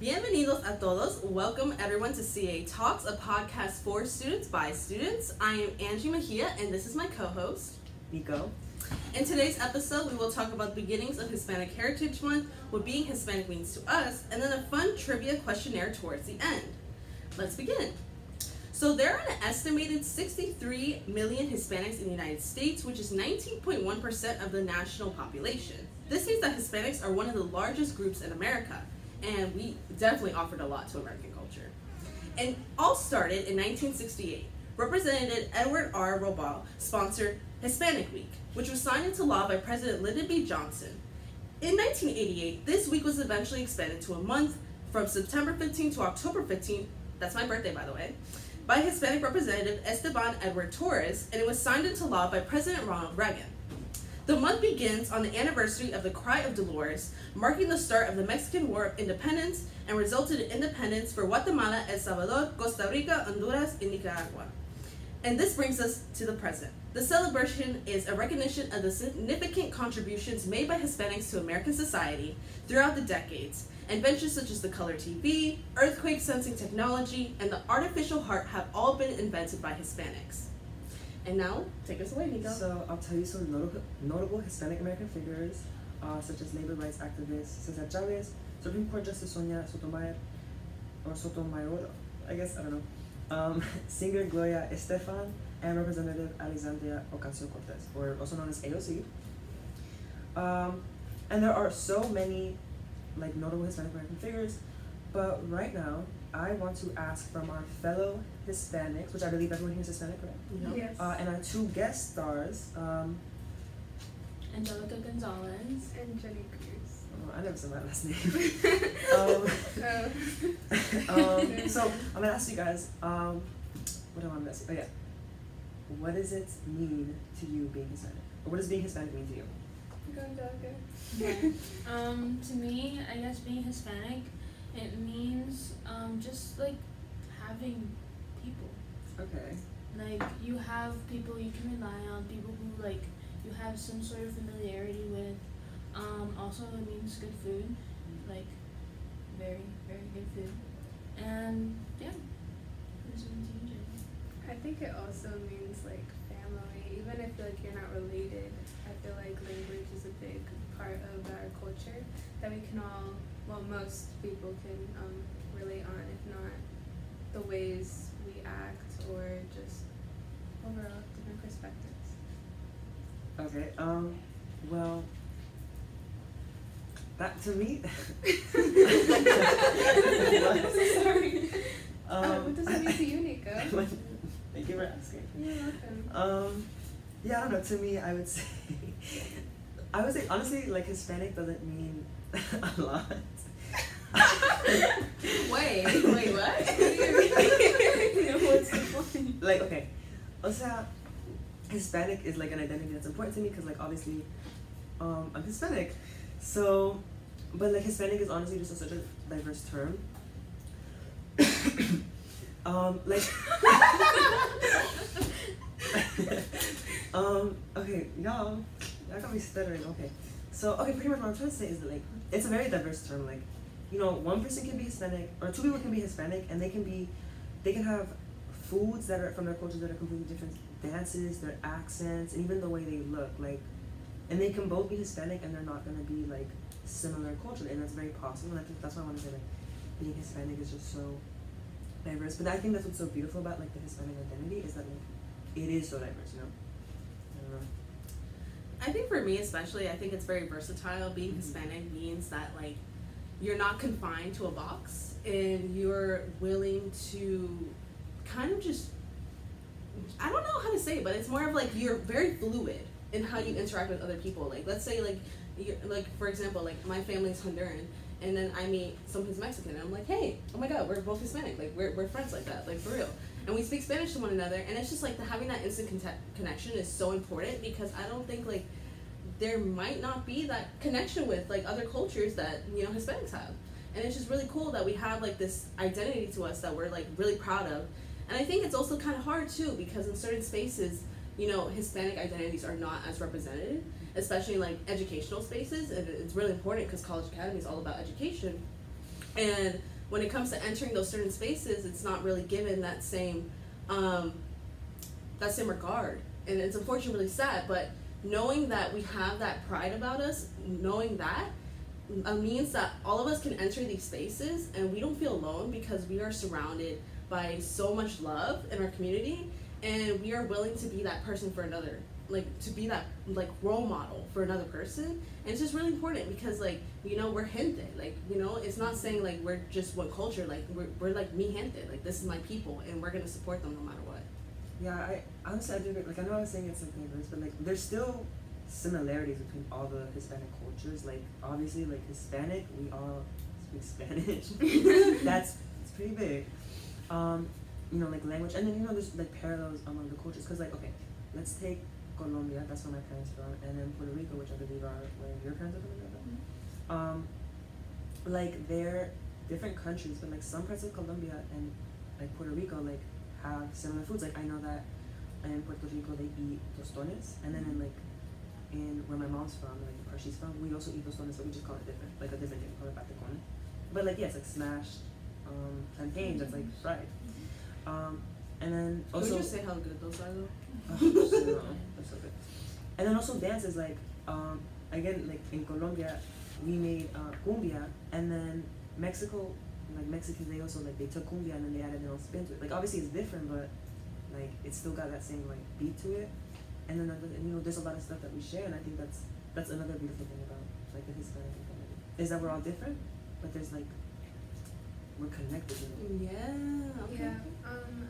Bienvenidos a todos. Welcome everyone to CA Talks, a podcast for students by students. I am Angie Mejia, and this is my co-host, Nico. In today's episode, we will talk about the beginnings of Hispanic Heritage Month, what being Hispanic means to us, and then a fun trivia questionnaire towards the end. Let's begin. So there are an estimated 63 million Hispanics in the United States, which is 19.1% of the national population. This means that Hispanics are one of the largest groups in America, and we definitely offered a lot to American culture. And all started in 1968. Representative Edward R. Roybal sponsored Hispanic Week, which was signed into law by President Lyndon B. Johnson. In 1988, this week was eventually expanded to a month from September 15 to October 15, that's my birthday by the way, by Hispanic Representative Esteban Edward Torres, and it was signed into law by President Ronald Reagan. The month begins on the anniversary of the Cry of Dolores, marking the start of the Mexican War of Independence and resulted in independence for Guatemala, El Salvador, Costa Rica, Honduras, and Nicaragua. And this brings us to the present. The celebration is a recognition of the significant contributions made by Hispanics to American society throughout the decades. Inventions such as the color TV, earthquake sensing technology, and the artificial heart have all been invented by Hispanics. And now, take us away, Nico. So I'll tell you some notable Hispanic American figures, such as labor rights activist Cesar Chavez, Supreme Court Justice Sonia Sotomayor, I guess, I don't know, singer Gloria Estefan, and Representative Alexandria Ocasio-Cortez, or also known as AOC. And there are so many notable Hispanic American figures, but right now I want to ask from our fellow Hispanics, which I believe everyone here is Hispanic, right? Yep. Yes. And our two guest stars, Angelica Gonzalez And Jenny Cruz. I never said my last name. Oh. So I'm gonna ask you guys, what do I want to ask you? Oh yeah, what does it mean to you being Hispanic? Or what does being Hispanic mean to you? Go, Angelica. Yeah. To me, I guess being Hispanic, it means just like having people. Okay. Like you have people you can rely on, people who like you have some sort of familiarity with. Also it means good food, like very, very good food. And yeah. What does it mean to you, Jenny? I think it also means family. Even if you're not related, I feel like language is a big part of our culture that we can all, most people can relate on, if not the ways we act or just overall different perspectives. Okay. Well, that to me. Sorry. What does it mean to you, Nico? Thank you for asking. You're welcome. Yeah, I don't know. To me, I would say honestly, Hispanic doesn't mean a lot. Wait, what? What's the point? Okay, o sea, Hispanic is an identity that's important to me because obviously, I'm Hispanic, so, but Hispanic is honestly just such a diverse term. Okay, y'all got me stuttering. Okay, so pretty much what I'm trying to say is that it's a very diverse term. One person can be Hispanic, or two people can be Hispanic, and they can have foods that are from their cultures that are completely different, dances, their accents, and even the way they look. And they can both be Hispanic, and they're not gonna be similar culturally, and that's very possible. And I think that's why I want to say being Hispanic is just so diverse. But I think that's what's so beautiful about the Hispanic identity is that it is so diverse, you know. I don't know. I think for me especially, I think it's very versatile. Being Hispanic means that you're not confined to a box, and you're willing to kind of just, I don't know how to say it, but it's more of you're very fluid in how you interact with other people. Let's say you're, for example, my family's Honduran, and then I meet someone who's Mexican, and I'm like, hey, oh my god, we're both Hispanic, we're friends like that, for real. And we speak Spanish to one another, and it's just having that instant connection is so important, because I don't think there might not be that connection with other cultures that Hispanics have, and it's just really cool that we have this identity to us that we're really proud of. And I think it's also kind of hard too, because in certain spaces, Hispanic identities are not as represented, especially in educational spaces, and it's really important because College Academy is all about education. And when it comes to entering those certain spaces, it's not really given that same regard, and it's unfortunately really sad. But knowing that we have that pride about us, knowing that means that all of us can enter these spaces and we don't feel alone because we are surrounded by so much love in our community, and we are willing to be that person for another, like to be that like role model for another person. And it's just really important because like, you know, we're gente, like, you know, it's not saying like we're just one culture, like we're like mi gente, like this is my people and we're gonna support them no matter what. Yeah, I honestly I do agree. Like I know I was saying it's like diverse, but like there's still similarities between all the Hispanic cultures. Like obviously, like Hispanic, we all speak Spanish. It's pretty big. You know, like language, and then you know there's like parallels among the cultures. Cause like okay, let's take Colombia. That's where my parents are from, and then Puerto Rico, which I believe are where your parents are from. Like they're different countries, but like some parts of Colombia and like Puerto Rico like have similar foods. Like I know that in Puerto Rico they eat tostones, and then in where my mom's from, like where she's from, we also eat tostones, but we just call it different, like a different thing, we call it patacon. But like yeah, it's like smashed plantains that's like fried. And then also can we just say how good those are though? That's so good. And then also dances like again like in Colombia we made cumbia, and then Mexico, like Mexicans, they also like they took cumbia and then they added their own spin to it. Like obviously it's different, but like it's still got that same like beat to it. And then you know there's a lot of stuff that we share, and I think that's another beautiful thing about like the Hispanic community is that we're all different, but there's like we're connected. You know? Yeah. Okay. Yeah.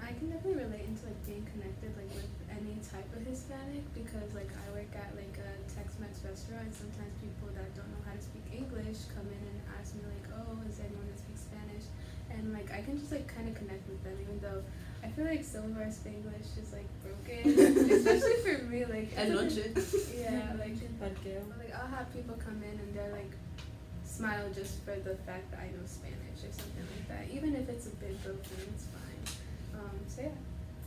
I can definitely relate into like being connected like with any type of Hispanic, because like I work at like a Tex-Mex restaurant, and sometimes people that don't know how to speak English come in and ask me like, oh, is there anyone that speaks Spanish? And like I can just like kind of connect with them, even though I feel like some of our Spanglish is like broken, especially for me. Like yeah, like I'll have people come in and they're like smile just for the fact that I know Spanish or something like that. Even if it's a bit broken, it's fine. So yeah.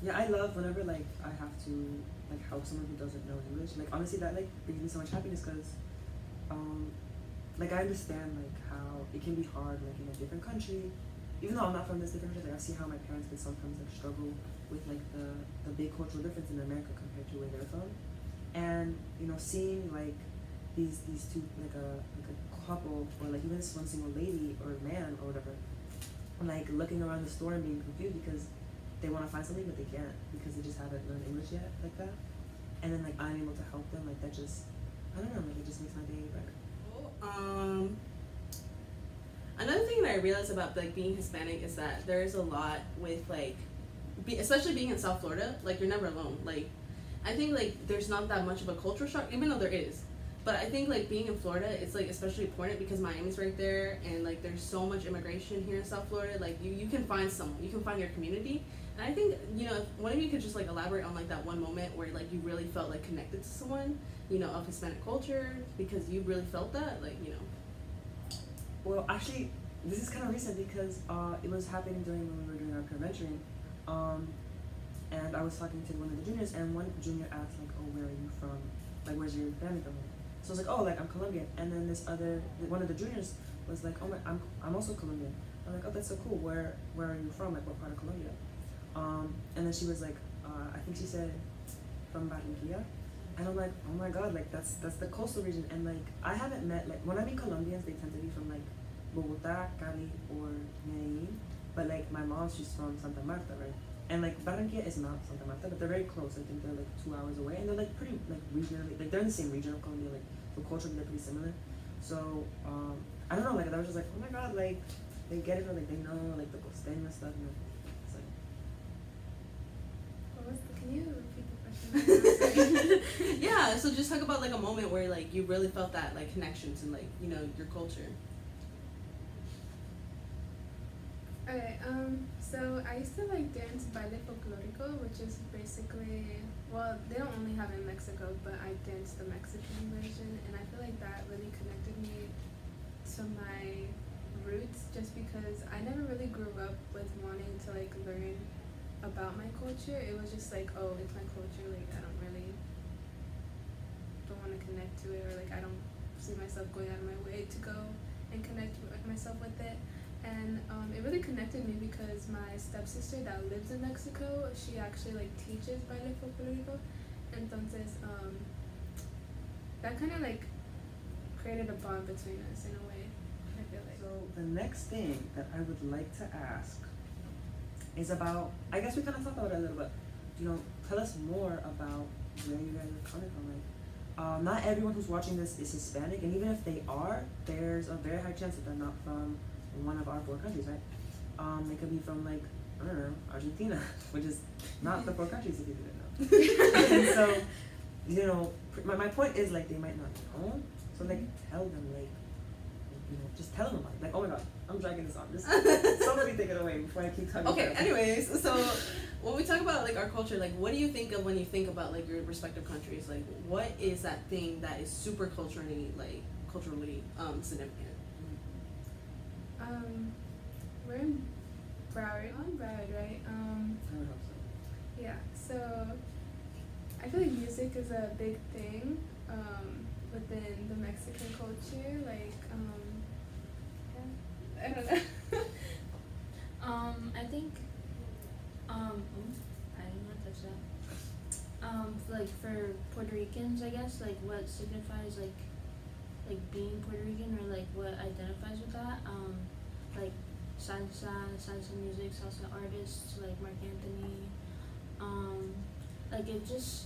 Yeah, I love whenever like I have to like help someone who doesn't know English. Like honestly, that like brings me so much happiness because, like I understand like how it can be hard like in a different country. Even though I'm not from this different country, like I see how my parents could sometimes like struggle with like the big cultural difference in America compared to where they're from, and you know seeing like these two like a couple or like even this one single lady or man or whatever, like looking around the store and being confused because they want to find something but they can't because they just haven't learned English yet like that, and then like I'm able to help them, like that just I don't know, like it just makes my day better. Another thing that I realized about like being Hispanic is that there is a lot with like especially being in South Florida, like you're never alone. Like I think like there's not that much of a culture shock, even though there is. But I think like being in Florida, it's like especially important because Miami's right there, and like there's so much immigration here in South Florida. Like you can find someone, you can find your community. And I think, you know, if one of you could just like elaborate on like that one moment where like you really felt like connected to someone, you know, of Hispanic culture, because you really felt that, like, you know. Well, actually, this is kind of recent because it was happening when we were doing our convention, and I was talking to one of the juniors, and one junior asked like, "Oh, where are you from? Like, where's your family from?" So I was like, "Oh, like I'm Colombian." And then one of the juniors was like, "Oh my, I'm also Colombian." I'm like, "Oh, that's so cool. Where are you from? Like, what part of Colombia?" And then she was like, I think she said from Barranquilla. And I'm like, oh my god, like that's the coastal region. And like I haven't met, like when I meet Colombians, they tend to be from like Bogota, Cali, or Medellin. But like my mom, she's from Santa Marta, right? And like Barranquilla is not Santa Marta, but they're very close. I think they're like 2 hours away, and they're like pretty like regionally, like they're in the same region of Colombia, like so culturally they're pretty similar. So I don't know, like I was just like, oh my god, like they get it, or like they know like the costeño stuff. You know? It's like, can you repeat the question? Yeah, so just talk about like a moment where like you really felt that like connection to like, you know, your culture. Okay, so I used to like dance baile folklorico, which is basically, well, they don't only have it in Mexico, but I danced the Mexican version, and I feel like that really connected me to my roots, just because I never really grew up with wanting to like learn about my culture. It was just like, oh, it's my culture, like I don't want to connect to it, or like I don't see myself going out of my way to go and connect myself with it. And it really connected me because my stepsister that lives in Mexico, she actually like teaches baile folclórico. Entonces, that kind of like created a bond between us in a way, I feel like. So the next thing that I would like to ask is about, I guess we kind of talked about it a little bit, you know, tell us more about where you guys are coming from. Like, not everyone who's watching this is Hispanic, and even if they are, there's a very high chance that they're not from one of our 4 countries, right? They could be from, like, I don't know, Argentina, which is not the 4 countries if you didn't know. And so, you know, my point is, like, they might not know, so, like, tell them, like, you know, just tell them about it. Like, oh my god, I'm dragging this on. Just somebody take it away before I keep talking. Okay, anyways, so when we talk about like our culture, like what do you think of when you think about like your respective countries? Like what is that thing that is super culturally significant? We're in Broward, right? I would hope so. Yeah, so I feel like music is a big thing within the Mexican culture. Like, yeah, I don't know. I think, I didn't want to touch that. Like for Puerto Ricans, I guess, like what signifies like being Puerto Rican or like what identifies with that. Like salsa music, salsa artists like Marc Anthony. Like it just,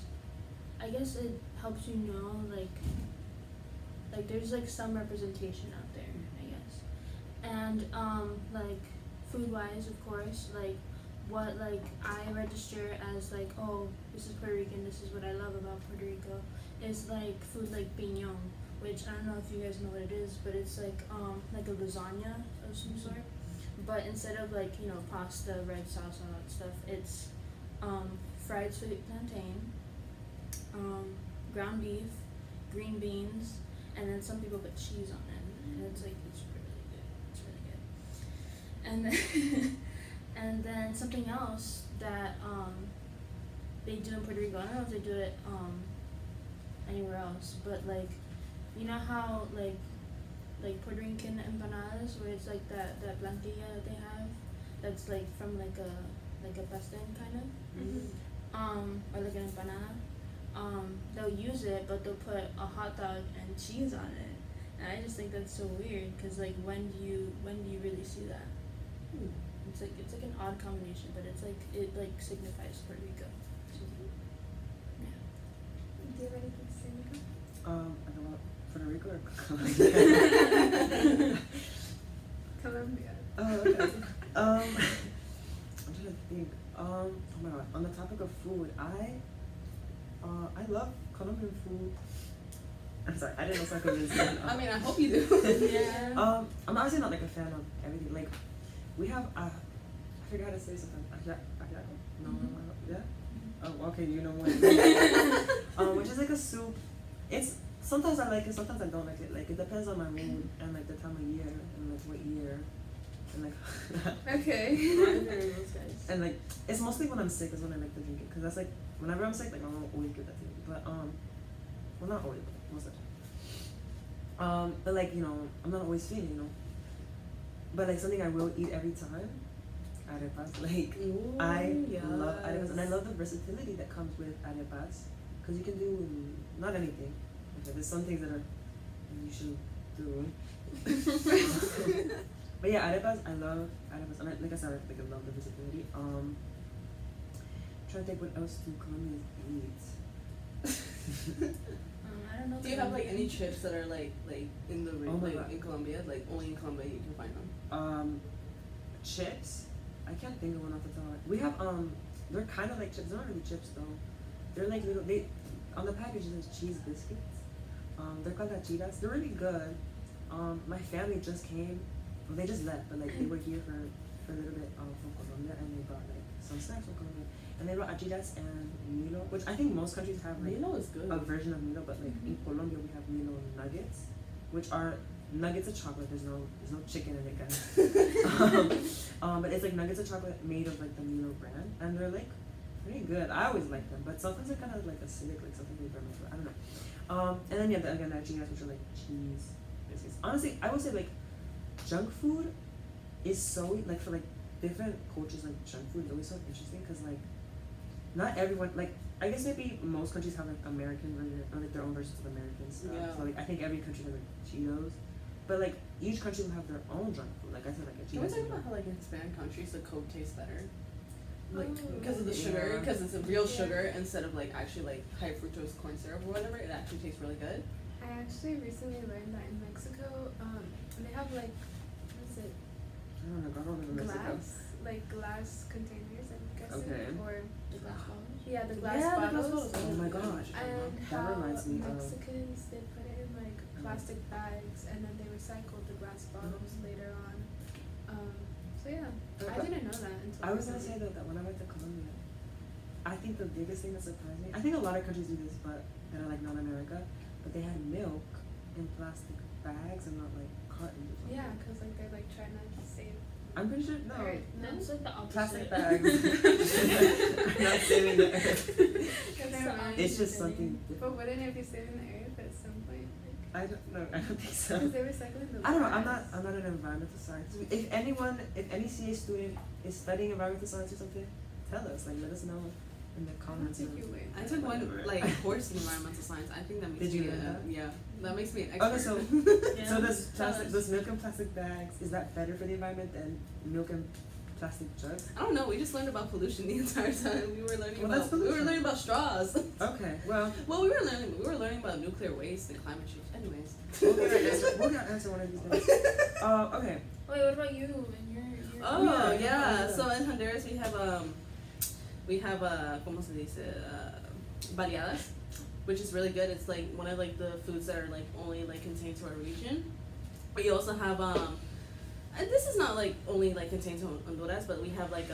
I guess it helps you know like there's like some representation out there, I guess. And like food wise, of course, like what like I register as like, oh, this is Puerto Rican, this is what I love about Puerto Rico, is like food like piñón, which I don't know if you guys know what it is, but it's like a lasagna of some sort, but instead of like, you know, pasta, red sauce, all that stuff, it's fried sweet plantain, ground beef, green beans, and then some people put cheese on it, and it's like, it's really good, it's really good. And then and then something else that they do in Puerto Rico, I don't know if they do it anywhere else, but like, you know how like Puerto Rican empanadas, where it's like that plantilla that they have, that's like from like a pastel kind of, or like an empanada. They'll use it, but they'll put a hot dog and cheese on it, and I just think that's so weird, cause like when do you really see that? It's like an odd combination, but it's like it like signifies Puerto Rico. So, yeah. Do you have anything to say, Nico? About Puerto Rico or Colombia? Colombia. Oh, okay. I'm trying to think. Oh my god. On the topic of food, I love Colombian food. I'm sorry, I didn't know so convincing. I mean, I hope you do. Yeah. I'm obviously not like a fan of everything. Like, we have I forgot how to say something. Ajiaco? No, yeah. Oh, okay, you know what? Which is like a soup. It's sometimes I like it, sometimes I don't like it. Like it depends on my mood and like the time of year and like what year and like. Okay. And like it's mostly when I'm sick is when I like to drink it, because that's like whenever I'm sick, like my mom will always give that to me. But well, not always, but most of the time. But like, you know, I'm not always feeling, you know. But like something I will eat every time, arepas. Like, Ooh, I yes. love arepas, and I love the versatility that comes with arepas, because you can do not anything. Okay, there's some things that are you should do. But yeah, arepas, I love arepas, and like I said, like I love the versatility. Trying to think what else do Colombians eat. I don't know. Do you have like any chips that are like in the Oh my like God. in Colombia? Like only in Colombia you can find them. Chips. I can't think of one off the top. We have they're kind of like chips. They're not really chips though. They're like little. They on the package it says cheese biscuits. They're called achiras. They're really good. My family just came. Well, they just left, but like they were here for a little bit from Colombia, and they brought like some snacks from Colombia. And they brought achiras and Milo, which I think most countries have like Milo is good. a version of Milo, but like in Colombia we have Milo nuggets, which are nuggets of chocolate. There's no chicken in it, guys. But it's like nuggets of chocolate made of like the Milo brand, and they're like pretty good. I always like them, but sometimes they're kind of like acidic, like something they burn my throat. I don't know. And then yeah, again the achiras, which are like cheese biscuits. Honestly, I would say like junk food. is so like for like different cultures, like junk food is always so interesting because like not everyone like I guess maybe most countries have like American version or like their own versions of American stuff. Yeah. So like I think every country has like Cheetos, but like each country will have their own junk food. Like I said, like a Can we Cheetos. talk about how like in Hispanic countries the Coke tastes better? Like Oh. because of the Yeah. sugar, because it's a real Yeah. sugar instead of like actually like high fructose corn syrup or whatever. It actually tastes really good. I actually recently learned that in Mexico, they have like, what is it, I don't know. I don't live in Mexico. glass containers, I'm guessing, Okay. or The glass bottles. yeah, the glass Yeah, the glass bottles. bottles. Oh my gosh. And That how reminds me of- Mexicans they put it in like plastic bags and then they recycled the glass bottles later on. So yeah, I But didn't know that until I was gonna recently. say though that when I went to Colombia, I think the biggest thing that surprised me. I think a lot of countries do this, but that are like not America. But they had milk in plastic bags and not like cartons or something. Yeah, cause like they're like trying to save. I'm pretty sure no. Alright, No, it's like the opposite. Plastic bags. I'm not saving the earth. Never mind. It's just something But different. wouldn't it be saving the earth at some point? I don't know. I don't think so. Because they're recycling the I don't know. glass. I'm not an environmental scientist. If any CA student is studying environmental science or something, tell us. Like, let us know in the I don't comments. think or- you would. I took one Whatever. like course in environmental science. I think that makes Did you me learn that? yeah, that makes me an expert. Okay, so Yeah. so does Tell plastic, us. does milk in plastic bags, is that better for the environment than milk in plastic jugs? I don't know. We just learned about pollution the entire time. We were learning Well, that's about pollution. about straws. Okay, well, Well, we were learning about nuclear waste and climate change. Anyways. we're gonna answer one of these days. Okay. Wait, what about you and your Oh Yeah, yeah. yeah. So in Honduras we have ¿cómo se dice? Baleadas, which is really good. It's like one of like the foods that are like only like contained to our region. But you also have and this is not like only like contained to Honduras, but we have like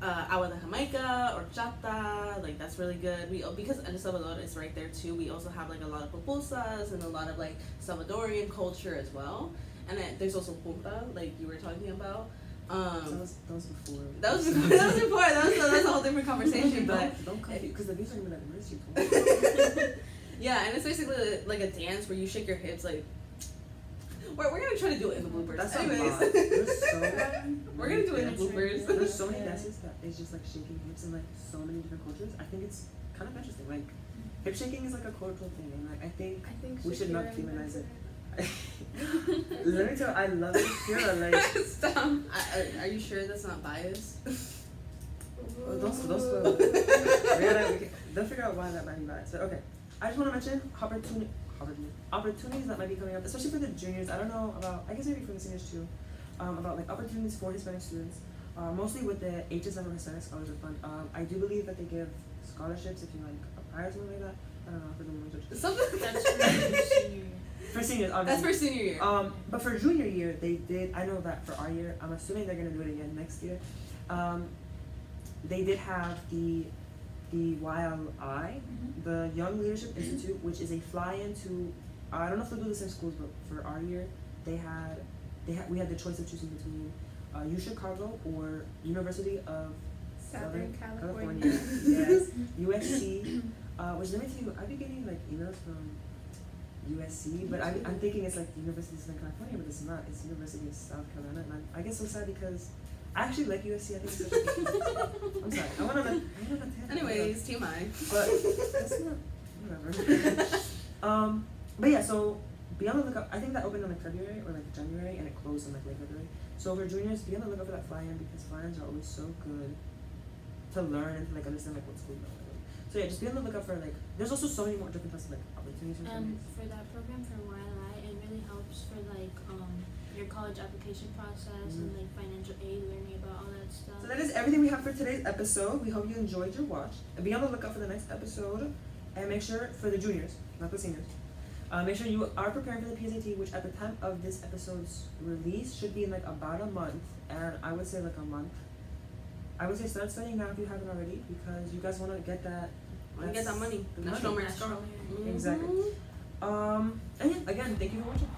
agua de Jamaica or chata, like that's really good. We because El Salvador is right there too. We also have like a lot of pupusas and a lot of like Salvadorian culture as well. And then there's also punta, like you were talking about. That was before. That was before. That's a whole different conversation. But don't confuse, because the views are gonna be like, where's she from? yeah, and it's basically like a dance where you shake your hips like. We're gonna try to do it in the bloopers. That's a Anyways, lot. There's so we're gonna do it in the bloopers. There's so many dances that is just like shaking hips in like so many different cultures. I think it's kind of interesting. Like hip shaking is like a cultural thing, and like I think I think we should not Shakira demonize it. invented Let me tell you, I love it. Shakira, like Stop. Are you sure that's not biased? oh, don't spoil it. They'll figure out why that might be biased. But okay, I just want to mention opportunities that might be coming up, especially for the juniors. I don't know about, I guess maybe for the seniors too, about like opportunities for Hispanic students, mostly with the HSM or Hispanic Scholarship Fund. I do believe that they give scholarships if you like apply or something like that. I don't know for the women's Something. That's for senior year. for seniors, That's obviously. for senior year. But for junior year, they did. I know that for our year, I'm assuming they're gonna do it again next year. They did have the YLI, the Young Leadership Institute, which is a fly-in to. I don't know if they'll do the same schools, but for our year, we had the choice of choosing between U Chicago or University of Southern California. Yes, USC. Which let me tell you, I've been getting like emails from USC, but I'm thinking it's like the University of Southern California, but it's not. It's University of South Carolina, and I get so sad because I actually like USC. I think it's such a I'm sorry. I want to Anyways, TMI. but that's not whatever. But yeah, so be on the lookout. I think that opened in like February or like January, and it closed in like late February. So for juniors, be on the lookout for that fly-in because fly-ins are always so good to learn and to like understand like what school you're going. So yeah, just be on the lookout for like. There's also so many more different types of like opportunities for And juniors. for that program for YLI, it really helps for like your college application process and like financial aid, learning about all that stuff. So that is everything we have for today's episode. We hope you enjoyed your watch. And be on the lookout for the next episode. And make sure for the juniors, not the seniors. Make sure you are preparing for the PSAT, which at the time of this episode's release should be in like about a month. And I would say like a month. I would say start studying now if you haven't already, because you guys want to get that. Want to get that money. the National money. Merit Star. National Merit. Exactly. And yeah, again, thank you for watching.